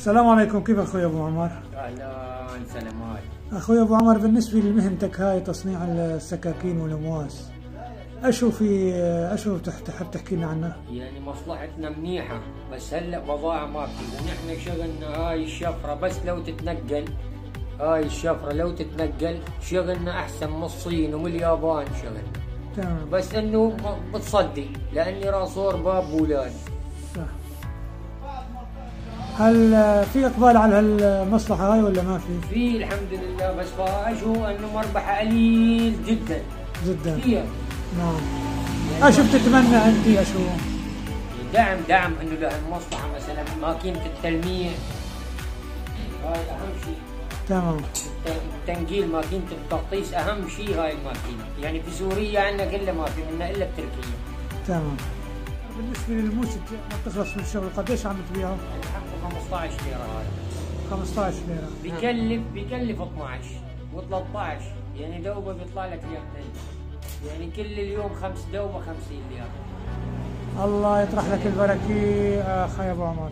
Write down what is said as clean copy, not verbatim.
السلام عليكم، كيف اخوي ابو عمر؟ اهلا سلامات. اخوي ابو عمر، بالنسبه لمهنتك هاي تصنيع السكاكين والامواس، اشو تحب تحكي لنا عنها؟ يعني مصلحتنا منيحة، بس هلا بضاعة ما في، ونحن شغلنا هاي الشفرة بس لو تتنقل، هاي الشفرة لو تتنقل شغلنا احسن من الصين ومن اليابان شغلنا. تمام. بس انه بتصدي لاني راسور باب اولاد. صح. هل في اقبال على هالمصلحه هاي ولا ما في؟ في الحمد لله، بس اشو انه مربحها قليل جدا جدا. كثير. نعم. اشو بتتمنى انت؟ اشو دعم انه لهالمصلحة، مثلا ماكينة التلميع هاي اهم شيء. تمام. تنقيل ماكينة التغطيس أهم شيء هاي الماكينة، يعني في سوريا عندنا كلها ما في منها إلا بتركيا. تمام. بالنسبة للموس ما بتخلص من الشغل، قديش عم تبيعه؟ الحق 15 ليرة هذا. 15 ليرة. بكلف 12 و13، يعني دوبة بيطلع لك ليرتين، يعني كل اليوم 5 دوبة 50 ليرة. الله يطرح لك البركة اخي ابو عمر.